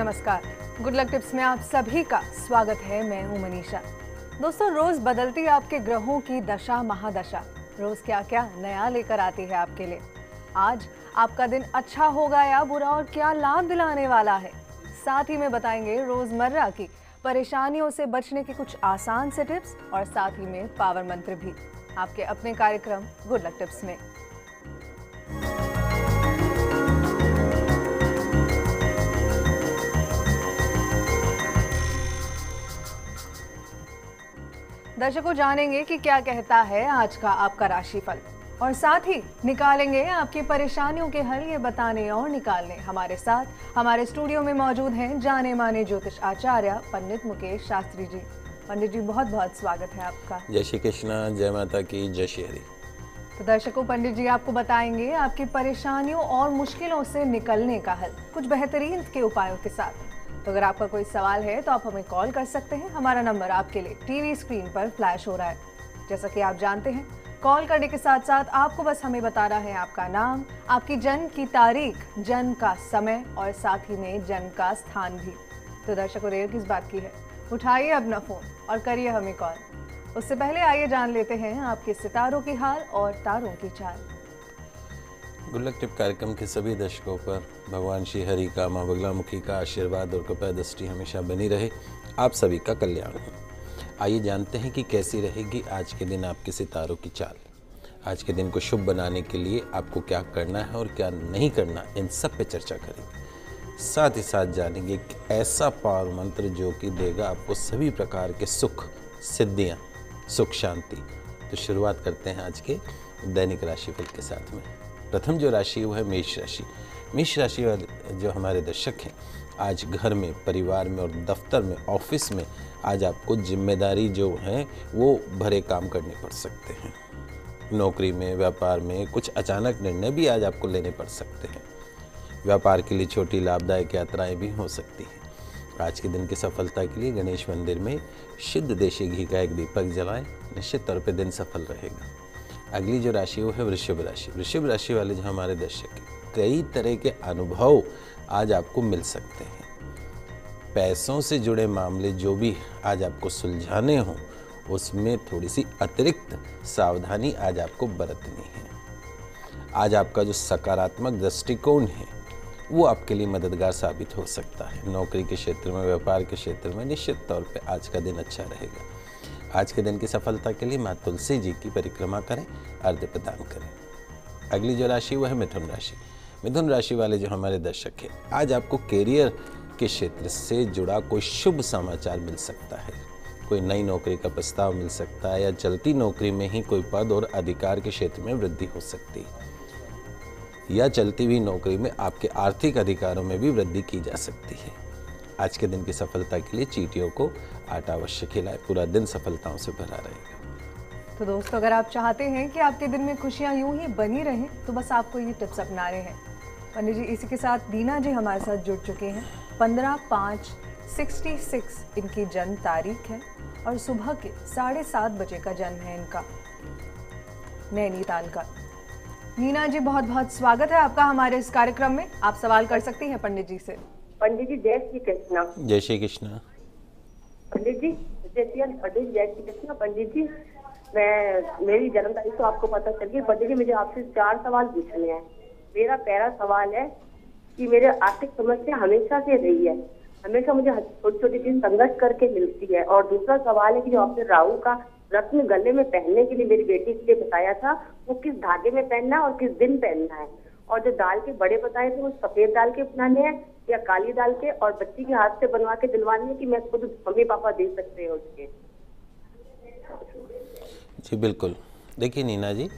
नमस्कार, good luck tips में आप सभी का स्वागत है। मैं हूं मनीषा। दोस्तों, रोज बदलती आपके ग्रहों की दशा महादशा रोज क्या क्या नया लेकर आती है आपके लिए। आज आपका दिन अच्छा होगा या बुरा और क्या लाभ दिलाने वाला है, साथ ही में बताएंगे रोजमर्रा की परेशानियों से बचने के कुछ आसान से टिप्स और साथ ही में पावर मंत्र भी आपके अपने कार्यक्रम गुड लक टिप्स में। दर्शकों, जानेंगे कि क्या कहता है आज का आपका राशिफल और साथ ही निकालेंगे आपकी परेशानियों के हल। ये बताने और निकालने हमारे साथ हमारे स्टूडियो में मौजूद हैं जाने माने ज्योतिष आचार्य पंडित मुकेश शास्त्री जी। पंडित जी, बहुत बहुत स्वागत है आपका। जय श्री कृष्ण, जय माता की, जय श्री हरि। तो दर्शकों, पंडित जी आपको बताएंगे आपकी परेशानियों और मुश्किलों से निकलने का हल कुछ बेहतरीन के उपायों के साथ। तो अगर आपका कोई सवाल है तो आप हमें कॉल कर सकते हैं। हमारा नंबर आपके लिए टीवी स्क्रीन पर फ्लैश हो रहा है। जैसा कि आप जानते हैं, कॉल करने के साथ साथ आपको बस हमें बताना है आपका नाम, आपकी जन्म की तारीख, जन्म का समय और साथ ही में जन्म का स्थान भी। तो दर्शकों, देर किस बात की है, उठाइए अपना फोन और करिए हमें कॉल। उससे पहले आइए जान लेते हैं आपके सितारों की हाल और तारों की चाल। गुड लक टिप कार्यक्रम के सभी दर्शकों पर भगवान श्री हरि का, माँ बगलामुखी का आशीर्वाद और कृपा दृष्टि हमेशा बनी रहे। आप सभी का कल्याण हो। आइए जानते हैं कि कैसी रहेगी आज के दिन आपके सितारों की चाल। आज के दिन को शुभ बनाने के लिए आपको क्या करना है और क्या नहीं करना, इन सब पे चर्चा करेंगे। साथ ही साथ जानेंगे कि ऐसा पावर मंत्र जो कि देगा आपको सभी प्रकार के सुख, सिद्धियाँ, सुख शांति। तो शुरुआत करते हैं आज के दैनिक राशिफल के साथ में। प्रथम जो राशि वो है मेष राशि। मेष राशि वाले जो हमारे दर्शक हैं, आज घर में, परिवार में और दफ्तर में, ऑफिस में आज आपको जिम्मेदारी जो है वो भरे काम करने पड़ सकते हैं। नौकरी में, व्यापार में कुछ अचानक निर्णय भी आज आपको लेने पड़ सकते हैं। व्यापार के लिए छोटी लाभदायक यात्राएं भी हो सकती हैं। आज के दिन की सफलता के लिए गणेश मंदिर में शुद्ध देशी घी का एक दीपक जलाएं, निश्चित तौर पर दिन सफल रहेगा। अगली जो राशि वो है वृषभ राशि। वृषभ राशि वाले जो हमारे दर्शक हैं, कई तरह के अनुभव आज आपको मिल सकते हैं। पैसों से जुड़े मामले जो भी आज आपको सुलझाने हों, उसमें थोड़ी सी अतिरिक्त सावधानी आज आपको बरतनी है। आज आपका जो सकारात्मक दृष्टिकोण है वो आपके लिए मददगार साबित हो सकता है। नौकरी के क्षेत्र में, व्यापार के क्षेत्र में निश्चित तौर पे आज का दिन अच्छा रहेगा। आज के दिन की सफलता के लिए माँ तुलसी जी की परिक्रमा करें, अर्घ्य प्रदान करें। अगली जो राशि वो है मिथुन राशि। मिथुन राशि वाले जो हमारे दर्शक हैं, आज आपको कैरियर के क्षेत्र से जुड़ा कोई शुभ समाचार मिल सकता है। कोई नई नौकरी का प्रस्ताव मिल सकता है या चलती नौकरी में ही कोई पद और अधिकार के क्षेत्र में वृद्धि हो सकती है, या चलती हुई नौकरी में आपके आर्थिक अधिकारों में भी वृद्धि की जा सकती है। आज के दिन की सफलता के लिए चींटियों को आटा अवश्य खिलाएं, पूरा दिन सफलताओं से भरा रहेगा। तो दोस्तों, अगर आप चाहते हैं कि आपके दिन में खुशियां यूं ही बनी रहें तो बस आपको ये टिप्स अपनाने हैं। पंडित जी, इसी के साथ दीना जी हमारे साथ जुड़ चुके हैं। 15/5/66 इनकी जन्म तारीख है और सुबह के 7:30 बजे का जन्म है इनका, नैनीताल का। नीना जी, बहुत बहुत स्वागत है आपका हमारे इस कार्यक्रम में। आप सवाल कर सकती हैं पंडित जी से। पंडित जी जय श्री कृष्ण। जय श्री कृष्ण। पंडित जी जय श्री कृष्ण। पंडित जी, मेरी जन्म तारीख तो आपको पता चल गई। पंडित जी, मुझे आपसे 4 सवाल पूछने हैं। मेरा पहला सवाल है कि मेरे आर्थिक समस्या हमेशा से रही है, हमेशा मुझे छोटी छोटी चीज संघर्ष करके मिलती है। और दूसरा सवाल है कि जो आपने राहु का रत्न गले में पहनने के लिए मेरी बेटी के लिए बताया था, वो किस धागे में पहनना है और किस दिन पहनना है। और जो दाल के बड़े बताए थे, वो सफेद दाल के बनाने हैं या काली दाल के, और बच्ची के हाथ से बनवा के दिलवानी है कि मैं खुद मम्मी पापा दे सकते हैं उसके। जी बिल्कुल। देखिए नीना जी,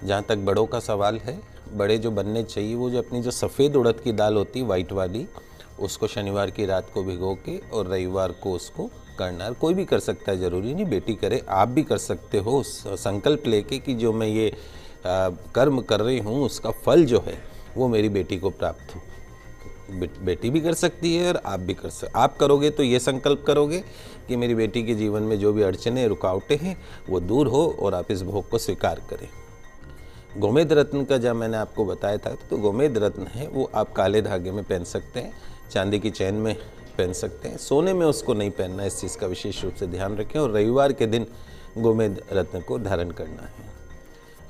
जहाँ तक बड़ों का सवाल है, बड़े जो बनने चाहिए वो जो अपनी जो सफ़ेद उड़द की दाल होती है, वाइट वाली, उसको शनिवार की रात को भिगो के और रविवार को उसको करना है। कोई भी कर सकता है, ज़रूरी नहीं बेटी करे, आप भी कर सकते हो। संकल्प लेके कि जो मैं ये कर्म कर रही हूँ उसका फल जो है वो मेरी बेटी को प्राप्त हो। बेटी भी कर सकती है और आप भी कर सकते। आप करोगे तो ये संकल्प करोगे कि मेरी बेटी के जीवन में जो भी अड़चने, रुकावटें हैं वो दूर हो और आप इस भोग को स्वीकार करें। गोमेद रत्न का जब मैंने आपको बताया था, तो गोमेद रत्न है वो आप काले धागे में पहन सकते हैं चांदी की चैन में पहन सकते हैं, सोने में उसको नहीं पहनना, इस चीज़ का विशेष रूप से ध्यान रखें। और रविवार के दिन गोमेद रत्न को धारण करना है।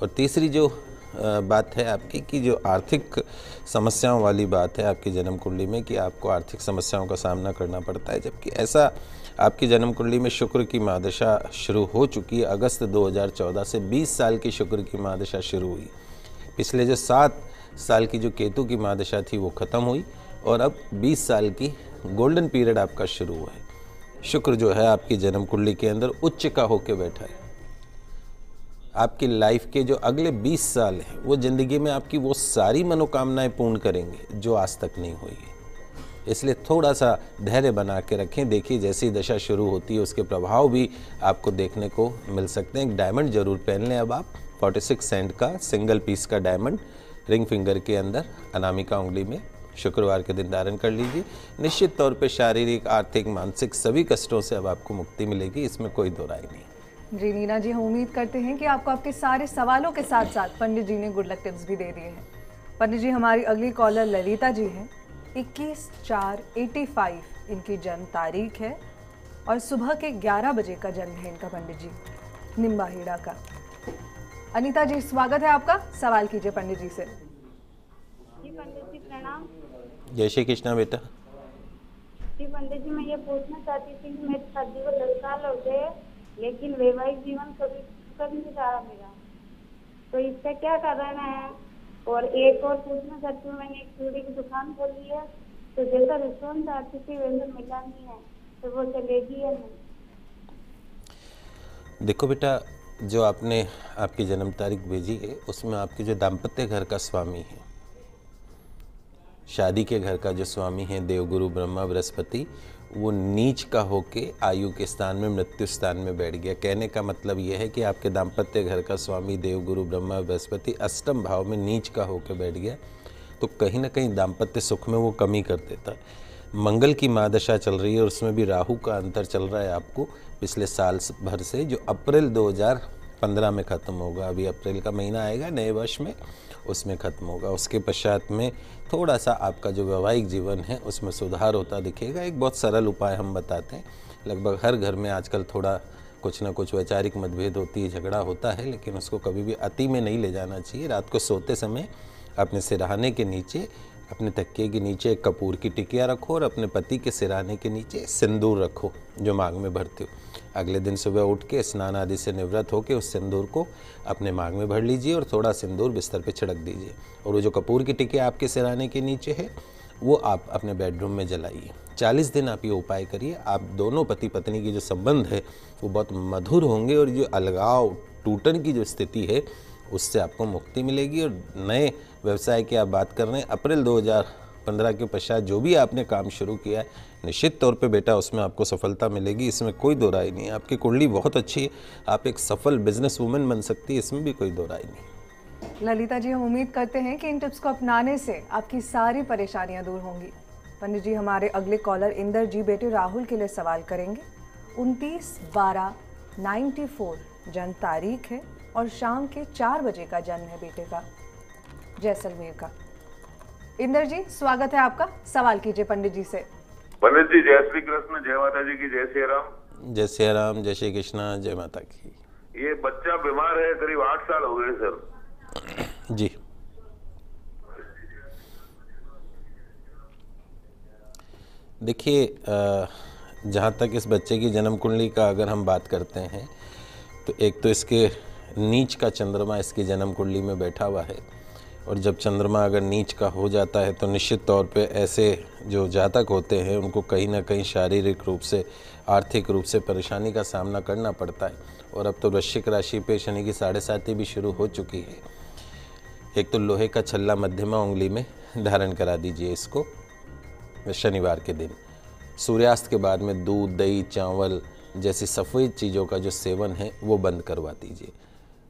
और तीसरी जो बात है आपकी कि जो आर्थिक समस्याओं वाली बात है आपकी जन्म कुंडली में कि आपको आर्थिक समस्याओं का सामना करना पड़ता है, जबकि ऐसा आपकी जन्म कुंडली में शुक्र की महादशा शुरू हो चुकी है। अगस्त 2014 से 20 साल की शुक्र की महादशा शुरू हुई। पिछले जो 7 साल की जो केतु की महादशा थी वो ख़त्म हुई और अब 20 साल की गोल्डन पीरियड आपका शुरू हुआ है। शुक्र जो है आपकी जन्म कुंडली के अंदर उच्च का होके बैठा है। आपकी लाइफ के जो अगले 20 साल हैं वो ज़िंदगी में आपकी वो सारी मनोकामनाएं पूर्ण करेंगे जो आज तक नहीं हुई है। इसलिए थोड़ा सा धैर्य बना के रखें। देखिए जैसी दशा शुरू होती है उसके प्रभाव भी आपको देखने को मिल सकते हैं। एक डायमंड जरूर पहन लें। अब आप 46 सेंट का सिंगल पीस का डायमंड रिंग फिंगर के अंदर अनामिका उंगली में शुक्रवार के दिन धारण कर लीजिए। निश्चित तौर पे शारीरिक, आर्थिक, मानसिक सभी कष्टों से अब आपको मुक्ति मिलेगी, इसमें कोई दो राय नहीं। जी नीना जी, हम उम्मीद करते हैं कि आपको आपके सारे सवालों के साथ साथ पंडित जी ने गुड लक टिप्स भी दे दिए हैं। पंडित जी, हमारी अगली कॉलर ललिता जी हैं। 21/4/85 इनकी जन्म तारीख है और सुबह के 11 बजे का जन्म है इनका पंडित जी, निम्बाहेड़ा का। अनीता जी, स्वागत है आपका, सवाल कीजिए पंडित जी से। जी पंडित जी प्रणाम। जय श्री कृष्णा बेटा। जी पंडित जी, मैं ये पूछना चाहती थी कि मेरी शादी को 10 साल हो गए लेकिन वैवाहिक जीवन कभी नहीं जा रहा मेरा, तो इसका क्या कारण है? और एक और पूछना चाहती हूँ, मैंने एक चूड़ी की दुकान खोली है, तो जैसा रिस्पॉन्स आती थी वैसा मिला नहीं है, तो वो चलेगी या नहीं? देखो बेटा, जो आपने आपकी जन्म तारीख भेजी है उसमें आपके जो दाम्पत्य घर का स्वामी है, शादी के घर का जो स्वामी है देवगुरु ब्रह्मा बृहस्पति, वो नीच का होके आयु के स्थान में मृत्यु स्थान में बैठ गया। कहने का मतलब यह है कि आपके दाम्पत्य घर का स्वामी देवगुरु ब्रह्मा बृहस्पति अष्टम भाव में नीच का होके बैठ गया, तो कहीं ना कहीं दाम्पत्य सुख में वो कमी कर देता। मंगल की महादशा चल रही है और उसमें भी राहु का अंतर चल रहा है आपको पिछले साल भर से, जो अप्रैल 2015 में ख़त्म होगा। अभी अप्रैल का महीना आएगा नए वर्ष में, उसमें ख़त्म होगा। उसके पश्चात में थोड़ा सा आपका जो वैवाहिक जीवन है उसमें सुधार होता दिखेगा। एक बहुत सरल उपाय हम बताते हैं। लगभग हर घर में आजकल थोड़ा कुछ ना कुछ वैचारिक मतभेद होती है, झगड़ा होता है, लेकिन उसको कभी भी अति में नहीं ले जाना चाहिए। रात को सोते समय अपने सिरहाने के नीचे, अपने तकिए के नीचे एक कपूर की टिकिया रखो और अपने पति के सिरहाने के नीचे सिंदूर रखो जो मांग में भरते हो। अगले दिन सुबह उठ के स्नान आदि से निवृत्त होकर उस सिंदूर को अपने मांग में भर लीजिए और थोड़ा सिंदूर बिस्तर पे छिड़क दीजिए। और वो जो कपूर की टिकिया आपके सिरहाने के नीचे है वो आप अपने बेडरूम में जलाइए। 40 दिन आप ये उपाय करिए। आप दोनों पति पत्नी की जो संबंध है वो बहुत मधुर होंगे और जो अलगाव टूटन की जो स्थिति है उससे आपको मुक्ति मिलेगी। और नए व्यवसाय की आप बात कर रहे हैं, अप्रैल 2015 के पश्चात जो भी आपने काम शुरू किया है निश्चित तौर पे बेटा उसमें आपको सफलता मिलेगी, इसमें कोई दो राय नहीं है। आपकी कुंडली बहुत अच्छी है, आप एक सफल बिजनेस वुमेन बन सकती है, इसमें भी कोई दो राय नहीं। ललिता जी, हम उम्मीद करते हैं कि इन टिप्स को अपनाने से आपकी सारी परेशानियां दूर होंगी। पंडित जी, हमारे अगले कॉलर इंदर जी बेटे राहुल के लिए सवाल करेंगे। 29/12/94 जन्म तारीख है और शाम के 4 बजे का जन्म है बेटे का, जैसलमेर का। इंदर जी, स्वागत है आपका, सवाल कीजिए पंडित जी से। पंडित जी, जय श्री कृष्ण, जय माता जी की, जय श्री राम। जय श्री राम, जय श्री कृष्णा, जय माता की। ये बच्चा बीमार है, करीब 8 साल हो गए सर। जी, देखिए जहाँ तक इस बच्चे की जन्म कुंडली का अगर हम बात करते हैं तो एक तो इसके नीच का चंद्रमा इसकी जन्म कुंडली में बैठा हुआ है। और जब चंद्रमा अगर नीच का हो जाता है तो निश्चित तौर पे ऐसे जो जातक होते हैं उनको कहीं ना कहीं शारीरिक रूप से, आर्थिक रूप से परेशानी का सामना करना पड़ता है। और अब तो वृश्चिक राशि पे शनि की 7.5 भी शुरू हो चुकी है। एक तो लोहे का छल्ला मध्यमा उंगली में धारण करा दीजिए इसको शनिवार के दिन। सूर्यास्त के बाद में दूध, दही, चावल जैसी सफ़ेद चीज़ों का जो सेवन है वो बंद करवा दीजिए।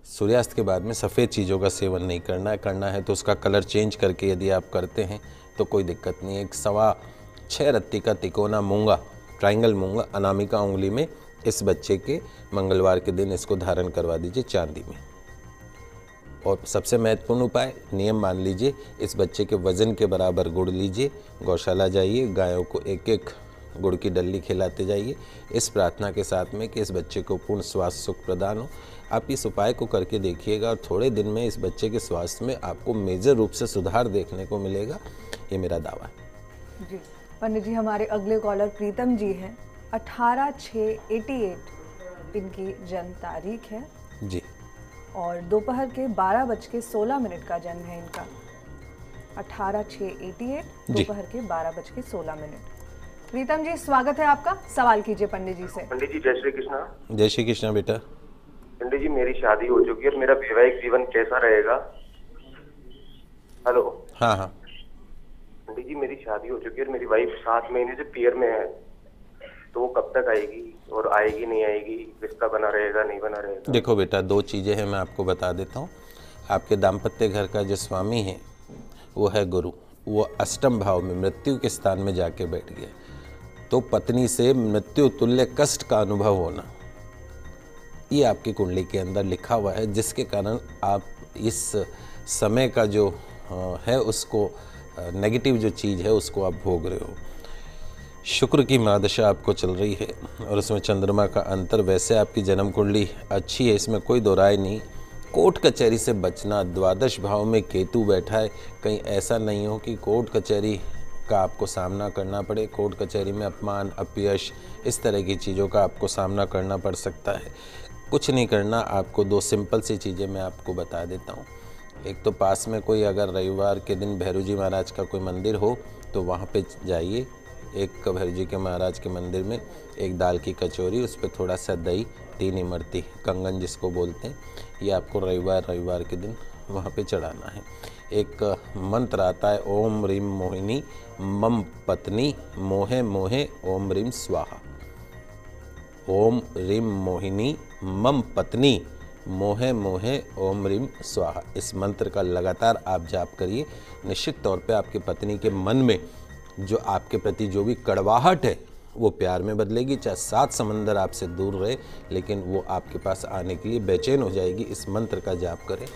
सूर्यास्त के बाद में सफ़ेद चीज़ों का सेवन नहीं करना है तो उसका कलर चेंज करके यदि आप करते हैं तो कोई दिक्कत नहीं है। एक 6.25 रत्ती का तिकोना मूंगा, ट्रायंगल मूंगा अनामिका उंगली में इस बच्चे के मंगलवार के दिन इसको धारण करवा दीजिए चांदी में। और सबसे महत्वपूर्ण उपाय, नियम मान लीजिए, इस बच्चे के वज़न के बराबर गुड़ लीजिए, गौशाला जाइए, गायों को एक एक गुड़ की डल्ली खिलाते जाइए, इस प्रार्थना के साथ में कि इस बच्चे को पूर्ण स्वास्थ्य सुख प्रदान हो। आप इस उपाय को करके देखिएगा और थोड़े दिन में इस बच्चे के स्वास्थ्य में आपको मेजर रूप से सुधार देखने को मिलेगा, ये मेरा दावा है। जी पंडित जी, हमारे अगले कॉलर प्रीतम जी हैं। 18/6/88 इनकी जन्म तारीख है जी, और दोपहर के 12:16 का जन्म है इनका। 18/6/88 दोपहर के 12:16। प्रीतम जी, स्वागत है आपका। सवाल कीजिए पंडित जी से। पंडित जी जय श्री कृष्णा। जय श्री कृष्णा बेटा। पंडित जी मेरी शादी हो चुकी है, मेरा वैवाहिक जीवन कैसा रहेगा? हेलो। हाँ हाँ। पंडित जी मेरी शादी हो चुकी है, मेरी वाइफ 7 महीने से पीयर में है, तो वो कब तक आएगी और आएगी नहीं आएगी, रिश्ता बना रहेगा नहीं बना रहेगा? देखो बेटा, 2 चीज़ें हैं, मैं आपको बता देता हूँ। आपके दाम्पत्य घर का जो स्वामी है वो है गुरु, वो अष्टम भाव में मृत्यु के स्थान में जाके बैठ गया, तो पत्नी से मृत्यु तुल्य कष्ट का अनुभव होना, ये आपकी कुंडली के अंदर लिखा हुआ है, जिसके कारण आप इस समय का जो है उसको नेगेटिव जो चीज़ है उसको आप भोग रहे हो। शुक्र की महादशा आपको चल रही है और उसमें चंद्रमा का अंतर, वैसे आपकी जन्म कुंडली अच्छी है, इसमें कोई दो राय नहीं। कोर्ट कचहरी से बचना, द्वादश भाव में केतु बैठा है, कहीं ऐसा नहीं हो कि कोर्ट कचहरी का आपको सामना करना पड़े, कोर्ट कचहरी में अपमान, अपयश, इस तरह की चीज़ों का आपको सामना करना पड़ सकता है। कुछ नहीं करना आपको, 2 सिंपल सी चीज़ें मैं आपको बता देता हूँ। एक तो पास में कोई अगर रविवार के दिन भैरू जी महाराज का कोई मंदिर हो तो वहाँ पे जाइए, एक भैरू जी के महाराज के मंदिर में एक दाल की कचौरी, उस पर थोड़ा सा दही, 3 इमरती कंगन जिसको बोलते हैं, ये आपको रविवार के दिन वहाँ पे चढ़ाना है। एक मंत्र आता है, ओम ह्रीम मोहिनी मम पत्नी मोहे मोहे ओम ह्रीम स्वाहा। ओम ह्रीम मोहिनी मम पत्नी मोहे मोहे ओम ह्रीम स्वाहा। इस मंत्र का लगातार आप जाप करिए, निश्चित तौर पे आपकी पत्नी के मन में जो आपके प्रति जो भी कड़वाहट है वो प्यार में बदलेगी। चाहे 7 समंदर आपसे दूर रहे, लेकिन वो आपके पास आने के लिए बेचैन हो जाएगी। इस मंत्र का जाप करें,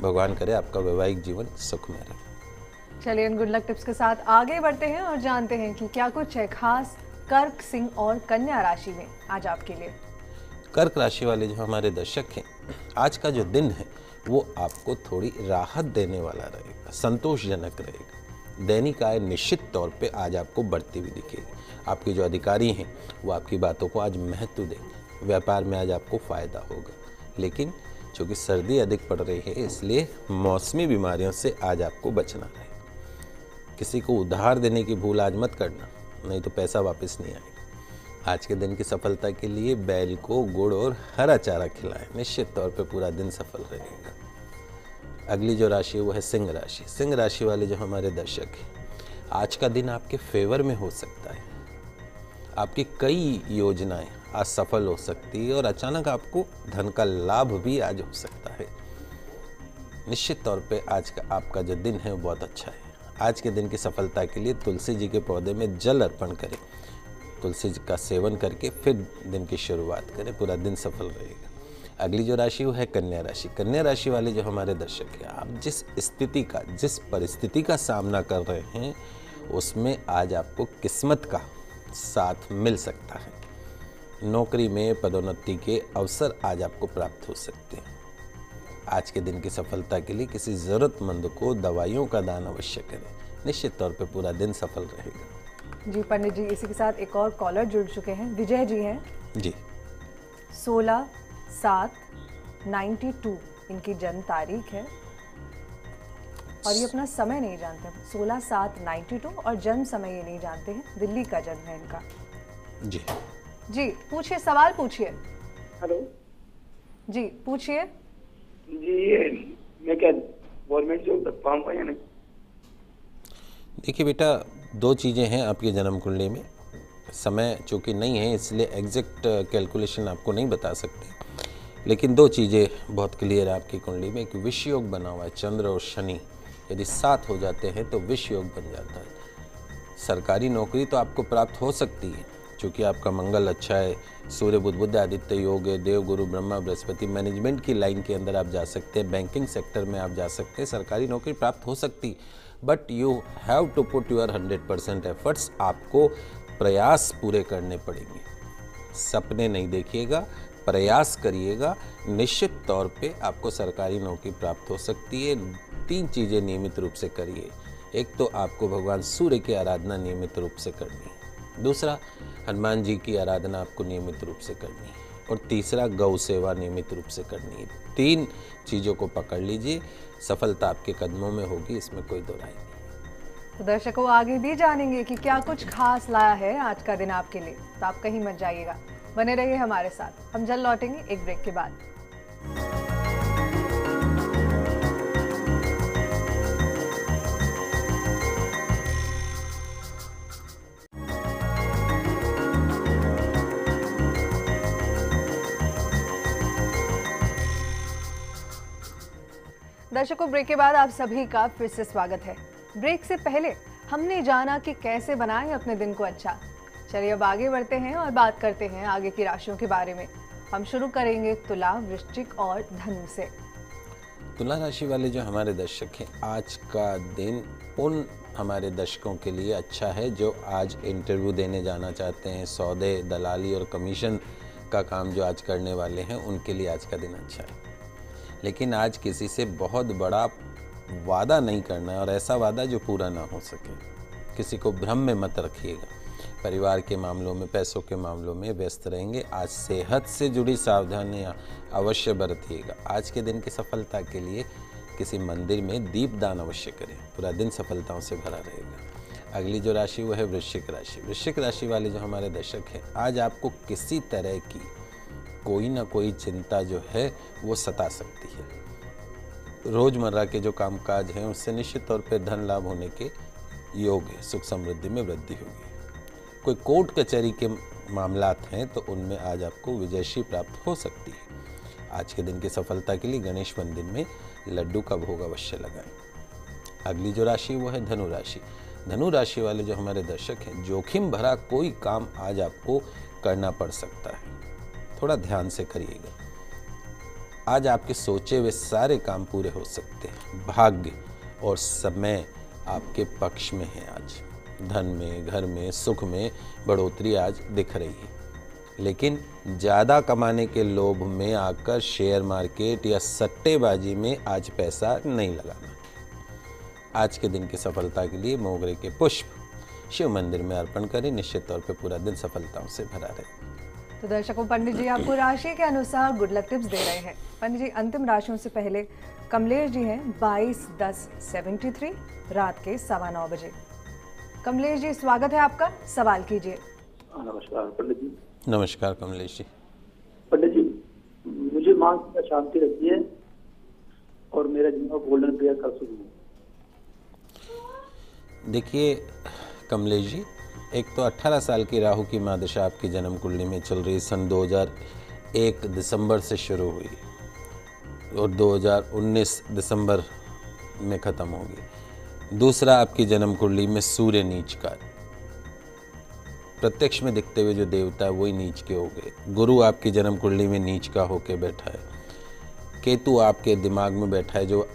भगवान करे आपका वैवाहिक जीवन सुखमय रहे। चलिए इन गुड लक टिप्स के साथ आगे बढ़ते हैं और जानते हैं कि क्या कुछ है खास कर्क, सिंह और कन्या राशि में आज आपके लिए। कर्क राशि वाले जो हमारे दर्शक हैं, आज का जो दिन है वो आपको थोड़ी राहत देने वाला रहेगा, संतोषजनक रहेगा। दैनिक आय निश्चित तौर पे आज आपको बढ़ती हुई दिखेगी। आपके जो अधिकारी हैं वो आपकी बातों को आज महत्व देंगे। व्यापार में आज आपको फ़ायदा होगा, लेकिन चूँकि सर्दी अधिक पड़ रही है इसलिए मौसमी बीमारियों से आज आपको बचना रहेगा। किसी को उधार देने की भूल आज मत करना, नहीं तो पैसा वापस नहीं आएगा। आज के दिन की सफलता के लिए बैल को गुड़ और हरा चारा खिलाएं, निश्चित तौर पे पूरा दिन सफल रहेगा। अगली जो राशि है वो है सिंह राशि। सिंह राशि वाले जो हमारे दर्शक हैं, आज का दिन आपके फेवर में हो सकता है। आपकी कई योजनाएं आज सफल हो सकती है और अचानक आपको धन का लाभ भी आज हो सकता है। निश्चित तौर पे आज का आपका जो दिन है वो बहुत अच्छा है। आज के दिन की सफलता के लिए तुलसी जी के पौधे में जल अर्पण करें, तुलसी जी का सेवन करके फिर दिन की शुरुआत करें, पूरा दिन सफल रहेगा। अगली जो राशि वो है कन्या राशि। कन्या राशि वाले जो हमारे दर्शक हैं, आप जिस स्थिति का, जिस परिस्थिति का सामना कर रहे हैं उसमें आज आपको किस्मत का साथ मिल सकता है। नौकरी में पदोन्नति के अवसर आज आपको प्राप्त हो सकते हैं। आज के दिन की सफलता के लिए किसी ज़रूरतमंद को दवाइयों का दान अवश्य करें, निश्चित तौर पे पूरा दिन सफल रहेगा। जी पंडित जी, इसी के साथ एक और कॉलर जुड़ चुके हैं, विजय जी हैं जी। 16/7/92 इनकी जन्म तारीख है और ये अपना समय नहीं जानते। 16/7/92 और जन्म समय ये नहीं जानते हैं। दिल्ली का जन्म है इनका। जी जी पूछिए, सवाल पूछिए। हेलो जी पूछिए। जी, ये मैं क्या गवर्नमेंट जॉब तक पाऊंगा या नहीं? देखिए बेटा, 2 चीज़ें हैं आपकी जन्म कुंडली में। समय चूँकि नहीं है इसलिए एग्जैक्ट कैलकुलेशन आपको नहीं बता सकते, लेकिन 2 चीज़ें बहुत क्लियर है आपकी कुंडली में। एक विष योग बना हुआ है, चंद्र और शनि यदि साथ हो जाते हैं तो विष योग बन जाता है। सरकारी नौकरी तो आपको प्राप्त हो सकती है, चूँकि आपका मंगल अच्छा है, सूर्य बुध बुध आदित्य योग है, देव गुरु ब्रह्मा बृहस्पति, मैनेजमेंट की लाइन के अंदर आप जा सकते हैं, बैंकिंग सेक्टर में आप जा सकते हैं, सरकारी नौकरी प्राप्त हो सकती, but you have to put your 100% efforts. आपको प्रयास पूरे करने पड़ेंगे, सपने नहीं देखिएगा, प्रयास करिएगा, निश्चित तौर पे आपको सरकारी नौकरी प्राप्त हो सकती है। 3 चीज़ें नियमित रूप से करिए। एक तो आपको भगवान सूर्य की आराधना नियमित रूप से करनी है, दूसरा हनुमान जी की आराधना आपको नियमित रूप से करनी है, और तीसरा गौ सेवा नियमित रूप से करनी है। 3 चीज़ों को पकड़ लीजिए, सफलता आपके कदमों में होगी, इसमें कोई दो राय नहीं। तो दर्शकों आगे भी जानेंगे कि क्या कुछ खास लाया है आज का दिन आपके लिए, तो आप कहीं मत जाइएगा, बने रहिए हमारे साथ। हम जल्द लौटेंगे एक ब्रेक के बाद। दर्शकों ब्रेक के बाद आप सभी का फिर से स्वागत है। ब्रेक से पहले हमने जाना कि कैसे बनाएं अपने दिन को अच्छा। चलिए अब आगे बढ़ते हैं और बात करते हैं आगे की राशियों के बारे में। हम शुरू करेंगे तुला, वृश्चिक और धनु से। तुला राशि वाले जो हमारे दर्शक हैं, आज का दिन उन हमारे दर्शकों के लिए अच्छा है जो आज इंटरव्यू देने जाना चाहते हैं, सौदे, दलाली और कमीशन का काम जो आज करने वाले हैं, उनके लिए आज का दिन अच्छा है। लेकिन आज किसी से बहुत बड़ा वादा नहीं करना है, और ऐसा वादा जो पूरा ना हो सके। किसी को भ्रम में मत रखिएगा। परिवार के मामलों में, पैसों के मामलों में व्यस्त रहेंगे। आज सेहत से जुड़ी सावधानियां अवश्य बरतिएगा। आज के दिन की सफलता के लिए किसी मंदिर में दीपदान अवश्य करें, पूरा दिन सफलताओं से भरा रहेगा। अगली जो राशि वो है वृश्चिक राशि। वृश्चिक राशि वाले जो हमारे दर्शक हैं, आज आपको किसी तरह की कोई ना कोई चिंता जो है वो सता सकती है। रोजमर्रा के जो कामकाज हैं उससे निश्चित तौर पे धन लाभ होने के योग है, सुख समृद्धि में वृद्धि होगी। कोई कोर्ट कचहरी के मामलात हैं तो उनमें आज आपको विजयश्री प्राप्त हो सकती है। आज के दिन की सफलता के लिए गणेश मंदिर में लड्डू का भोग अवश्य लगाएं। अगली जो राशि वो है धनु राशि। धनु राशि वाले जो हमारे दर्शक हैं, जोखिम भरा कोई काम आज आपको करना पड़ सकता है, थोड़ा ध्यान से करिएगा। आज आपके सोचे हुए सारे काम पूरे हो सकते हैं। भाग्य और समय आपके पक्ष में है। आज धन में, घर में, सुख में बढ़ोतरी आज दिख रही है, लेकिन ज़्यादा कमाने के लोभ में आकर शेयर मार्केट या सट्टेबाजी में आज पैसा नहीं लगाना। आज के दिन की सफलता के लिए मोगरे के पुष्प शिव मंदिर में अर्पण करें, निश्चित तौर पर पूरा दिन सफलताओं से भरा रहे। तो दर्शकों पंडित जी आपको राशि के अनुसार गुड लक टिप्स दे रहे हैं। पंडित जी अंतिम राशियों से पहले कमलेश जी हैं 22-10-73 रात के 9:15 बजे। कमलेश जी स्वागत है आपका, सवाल कीजिए। नमस्कार पंडित जी। नमस्कार कमलेश जी। पंडित जी, मुझे मानसिक शांति रहती है और मेरा जीवन गोल्डन पीरियड कब शुरू है? देखिए कमलेश जी, एक तो 18 साल की राहु की महादशा आपकी जन्म कुंडली में चल रही, सन 2001 दिसंबर से शुरू हुई और 2019 दिसंबर में ख़त्म होगी। दूसरा, आपकी जन्म कुंडली में सूर्य नीच का, प्रत्यक्ष में दिखते हुए जो देवता है वही नीच के हो गए। गुरु आपकी जन्म कुंडली में नीच का होके बैठा है। केतु आपके दिमाग में बैठा है जो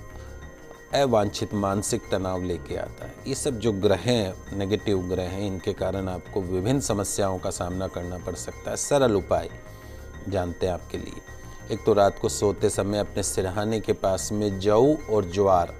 अवांछित मानसिक तनाव लेके आता है। ये सब जो ग्रह हैं, नेगेटिव ग्रह हैं, इनके कारण आपको विभिन्न समस्याओं का सामना करना पड़ सकता है। सरल उपाय जानते हैं आपके लिए। एक तो रात को सोते समय अपने सिरहाने के पास में जौ और ज्वार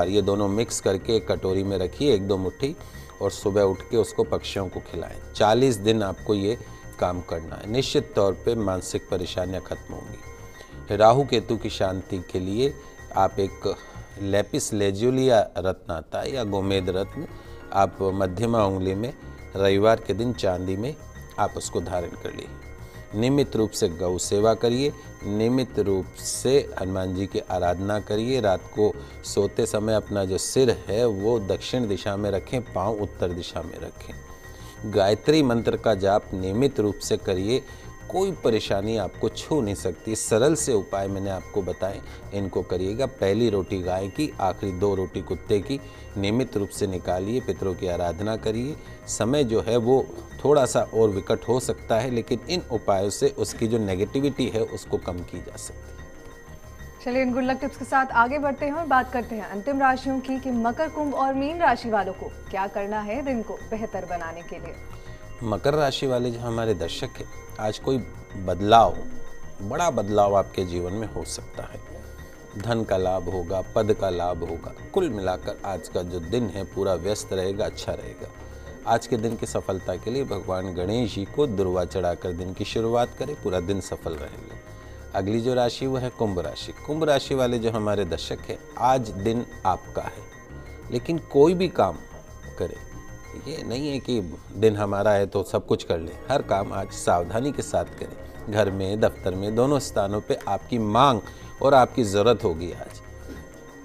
ये दोनों मिक्स करके एक कटोरी में रखिए, 1-2 मुट्ठी, और सुबह उठ के उसको पक्षियों को खिलाएं। 40 दिन आपको ये काम करना है, निश्चित तौर पे मानसिक परेशानियां खत्म होंगी। राहु केतु की शांति के लिए आप एक लेपिस लेजुलिया रत्न आता है या गोमेद रत्न, आप मध्यमा उंगली में रविवार के दिन चांदी में आप उसको धारण कर लीजिए। नियमित रूप से गौ सेवा करिए, नियमित रूप से हनुमान जी की आराधना करिए। रात को सोते समय अपना जो सिर है वो दक्षिण दिशा में रखें, पाँव उत्तर दिशा में रखें। गायत्री मंत्र का जाप नियमित रूप से करिए। कोई परेशानी आपको छू नहीं सकती। सरल से उपाय मैंने आपको बताए, इनको करिएगा। पहली रोटी गाय की, आखिरी 2 रोटी कुत्ते की नियमित रूप से निकालिए, पितरों की आराधना करिए। समय जो है वो थोड़ा सा और विकट हो सकता है, लेकिन इन उपायों से उसकी जो नेगेटिविटी है उसको कम की जा सकती है। चलिए इन गुड लक टिप्स के साथ आगे बढ़ते हैं और बात करते हैं अंतिम राशियों की कि मकर, कुंभ और मीन राशि वालों को क्या करना है दिन को बेहतर बनाने के लिए। मकर राशि वाले जो हमारे दर्शक हैं, आज कोई बदलाव, बड़ा बदलाव आपके जीवन में हो सकता है। धन का लाभ होगा, पद का लाभ होगा। कुल मिलाकर आज का जो दिन है पूरा व्यस्त रहेगा, अच्छा रहेगा। आज के दिन की सफलता के लिए भगवान गणेश जी को दुर्वा चढ़ाकर दिन की शुरुआत करें, पूरा दिन सफल रहेगा। अगली जो राशि वो है कुंभ राशि। कुंभ राशि वाले जो हमारे दर्शक हैं, आज दिन आपका है, लेकिन कोई भी काम करें, ये नहीं है कि दिन हमारा है तो सब कुछ कर लें। हर काम आज सावधानी के साथ करें। घर में, दफ्तर में, दोनों स्थानों पे आपकी मांग और आपकी ज़रूरत होगी। आज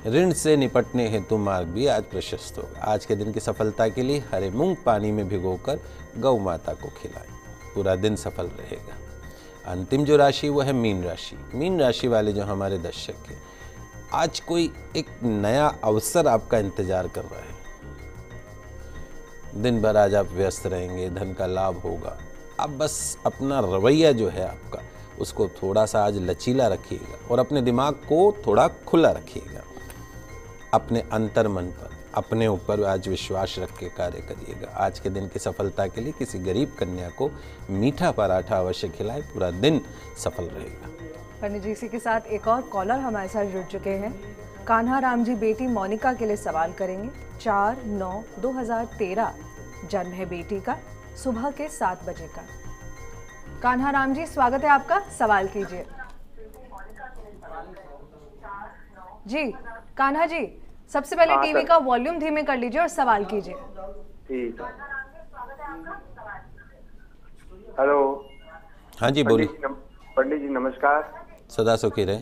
ऋण से निपटने हेतु मार्ग भी आज प्रशस्त होगा। आज के दिन की सफलता के लिए हरे मूंग पानी में भिगोकर गौ माता को खिलाएं, पूरा दिन सफल रहेगा। अंतिम जो राशि वो है मीन राशि। मीन राशि वाले जो हमारे दर्शक हैं, आज कोई एक नया अवसर आपका इंतजार कर रहा है। दिन भर आज आप व्यस्त रहेंगे, धन का लाभ होगा। आप बस अपना रवैया जो है आपका, उसको थोड़ा सा आज लचीला रखिएगा और अपने दिमाग को थोड़ा खुला रखिएगा। अपने अंतर मन पर, अपने ऊपर आज विश्वास रख के कार्य करिएगा। आज के दिन की सफलता के लिए किसी गरीब कन्या को मीठा पराठा अवश्य खिलाएं, पूरा दिन सफल रहेगा। पंडित जी, इसी के साथ एक और कॉलर हमारे साथ जुड़ चुके हैं। कान्हा राम जी बेटी मोनिका के लिए सवाल करेंगे। 4/9/2013 जन्म है बेटी का, सुबह के 7 बजे का। कान्हा राम जी, स्वागत है आपका, सवाल कीजिए। जी कान्हा जी, सबसे पहले टीवी का वॉल्यूम धीमे कर लीजिए और सवाल कीजिए। ठीक है। हेलो। हाँ जी बोलिए। पंडित जी नमस्कार। सदा सुखी रहे।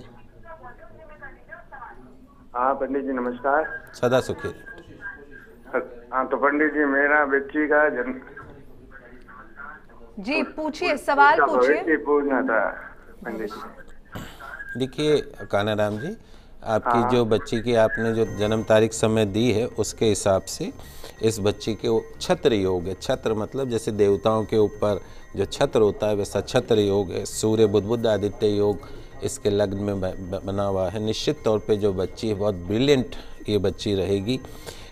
हाँ पंडित जी नमस्कार। सदा सुखी रहे। हाँ तो पंडित जी, मेरा बच्ची का जन्म। जी पूछिए, सवाल पूछिए। पूछना था पंडित जी। देखिए कान्हा राम जी, आपकी जो बच्ची की आपने जो जन्म तारीख समय दी है, उसके हिसाब से इस बच्ची के छत्र योग है। छत्र मतलब जैसे देवताओं के ऊपर जो छत्र होता है, वैसा छत्र योग है। सूर्य बुध आदित्य योग इसके लग्न में बना हुआ है। निश्चित तौर पे जो बच्ची है बहुत ब्रिलियंट ये बच्ची रहेगी।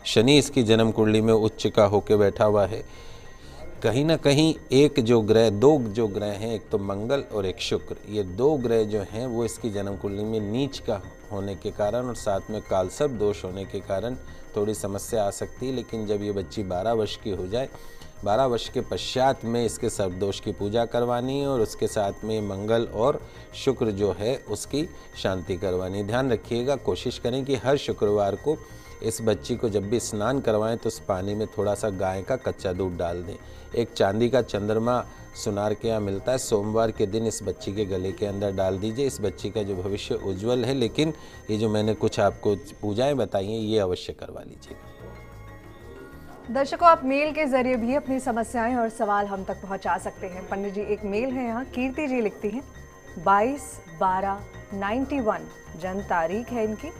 शनि इसकी जन्म कुंडली में उच्च का होकर बैठा हुआ है। कहीं ना कहीं एक जो ग्रह, 2 जो ग्रह हैं, एक तो मंगल और एक शुक्र, ये 2 ग्रह जो हैं वो इसकी जन्म कुंडली में नीच का होने के कारण और साथ में कालसर्प दोष होने के कारण थोड़ी समस्या आ सकती है। लेकिन जब ये बच्ची 12 वर्ष की हो जाए, 12 वर्ष के पश्चात में इसके सर्पदोष की पूजा करवानी है और उसके साथ में मंगल और शुक्र जो है उसकी शांति करवानी। ध्यान रखिएगा, कोशिश करें कि हर शुक्रवार को इस बच्ची को जब भी स्नान करवाएं तो उस पानी में थोड़ा सा गाय का कच्चा दूध डाल दें। एक चांदी का चंद्रमा सुनार के यहाँ मिलता है, सोमवार के दिन इस बच्ची के गले के अंदर डाल दीजिए। इस बच्ची का जो भविष्य उज्जवल है। लेकिन ये जो मैंने कुछ आपको पूजाएं बताई हैं, ये अवश्य करवा लीजिएगा। दर्शकों, आप मेल के जरिए भी अपनी समस्याएं और सवाल हम तक पहुंचा सकते हैं। पंडित जी, एक मेल है यहाँ, कीर्ति जी लिखती हैं 22/12/91 जन्म तारीख है इनकी,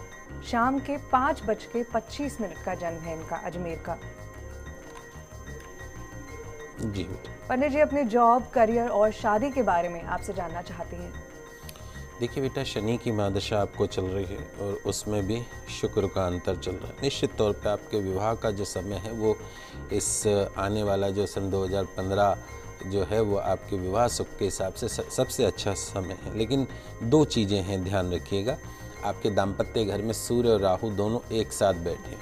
शाम के 5:25 का जन्म है इनका, अजमेर का। जी पंडित जी, अपने जॉब, करियर और शादी के बारे में आपसे जानना चाहती हैं। देखिए बेटा, शनि की महादशा आपको चल रही है और उसमें भी शुक्र का अंतर चल रहा है। निश्चित तौर पे आपके विवाह का जो समय है वो इस आने वाला जो सन 2015 जो है वो आपके विवाह सुख के हिसाब से सबसे अच्छा समय है। लेकिन 2 चीज़ें हैं, ध्यान रखिएगा। आपके दाम्पत्य घर में सूर्य और राहु दोनों एक साथ बैठे हैं।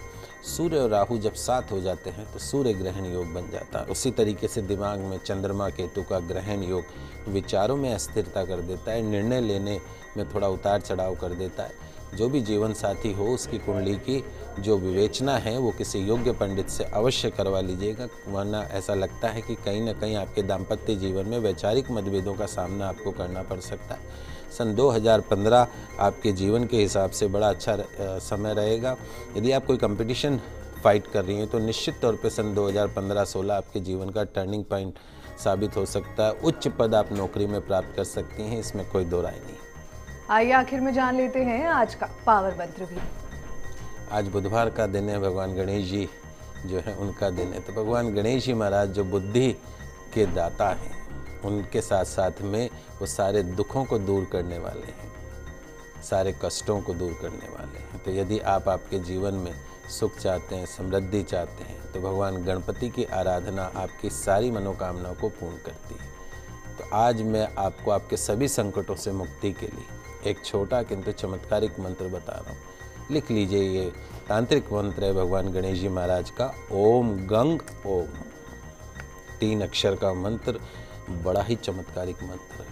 सूर्य और राहु जब साथ हो जाते हैं तो सूर्य ग्रहण योग बन जाता है। उसी तरीके से दिमाग में चंद्रमा केतु का ग्रहण योग विचारों में अस्थिरता कर देता है, निर्णय लेने में थोड़ा उतार चढ़ाव कर देता है। जो भी जीवन साथी हो उसकी कुंडली की जो विवेचना है वो किसी योग्य पंडित से अवश्य करवा लीजिएगा, वरना ऐसा लगता है कि कहीं ना कहीं आपके दाम्पत्य जीवन में वैचारिक मतभेदों का सामना आपको करना पड़ सकता है। सन 2015 आपके जीवन के हिसाब से बड़ा अच्छा समय रहेगा। यदि आप कोई कंपटीशन फाइट कर रही हैं तो निश्चित तौर पे सन 2015-16 आपके जीवन का टर्निंग पॉइंट साबित हो सकता है। उच्च पद आप नौकरी में प्राप्त कर सकती हैं, इसमें कोई दो राय नहीं। आइए आखिर में जान लेते हैं आज का पावर मंत्र भी। आज बुधवार का दिन है, भगवान गणेश जी जो है उनका दिन है। तो भगवान गणेश जी महाराज जो बुद्धि के दाता हैं, उनके साथ साथ में वो सारे दुखों को दूर करने वाले हैं, सारे कष्टों को दूर करने वाले हैं। तो यदि आप आपके जीवन में सुख चाहते हैं, समृद्धि चाहते हैं, तो भगवान गणपति की आराधना आपकी सारी मनोकामनाओं को पूर्ण करती है। तो आज मैं आपको आपके सभी संकटों से मुक्ति के लिए एक छोटा किंतु चमत्कारिक मंत्र बता रहा हूँ। लिख लीजिए, ये तांत्रिक मंत्र है भगवान गणेश जी महाराज का, ओम गंग ओम। 3 अक्षर का मंत्र, बड़ा ही चमत्कारिक मंत्र है।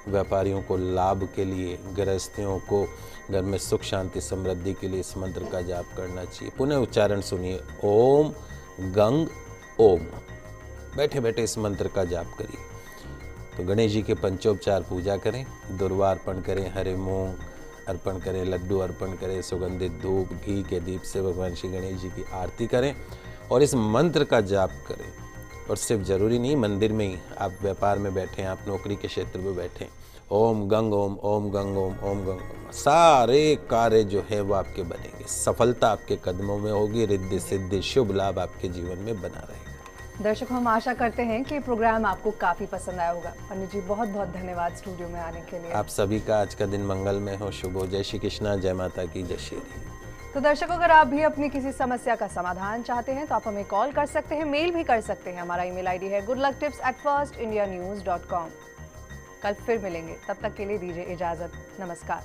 व्यापारियों को लाभ के लिए, गृहस्थियों को घर में सुख शांति समृद्धि के लिए इस मंत्र का जाप करना चाहिए। पुनः उच्चारण सुनिए, ओम गंग ओम। बैठे बैठे इस मंत्र का जाप करिए। तो गणेश जी के पंचोपचार पूजा करें, दुर्वा अर्पण करें, हरे मूंग अर्पण करें, लड्डू अर्पण करें, सुगंधित धूप घी के दीप से भगवान श्री गणेश जी की आरती करें और इस मंत्र का जाप करें। और सिर्फ जरूरी नहीं मंदिर में ही, आप व्यापार में बैठे हैं, आप नौकरी के क्षेत्र में बैठे हैं, ओम गंग ओम, ओम गंग ओम, ओम गंग ओम। सारे कार्य जो है वो आपके बनेंगे, सफलता आपके कदमों में होगी, रिद्धि सिद्धि शुभ लाभ आपके जीवन में बना रहेगा। दर्शकों, हम आशा करते हैं कि प्रोग्राम आपको काफी पसंद आया होगा। पंडित जी, बहुत बहुत धन्यवाद स्टूडियो में आने के लिए। आप सभी का आज का दिन मंगलमय हो, शुभ हो। जय श्री कृष्णा, जय माता की, जय श्री हरि। तो दर्शकों, अगर आप भी अपनी किसी समस्या का समाधान चाहते हैं तो आप हमें कॉल कर सकते हैं, मेल भी कर सकते हैं। हमारा ईमेल आईडी है goodlucktips@firstindianews.com। कल फिर मिलेंगे, तब तक के लिए दीजिए इजाजत। नमस्कार।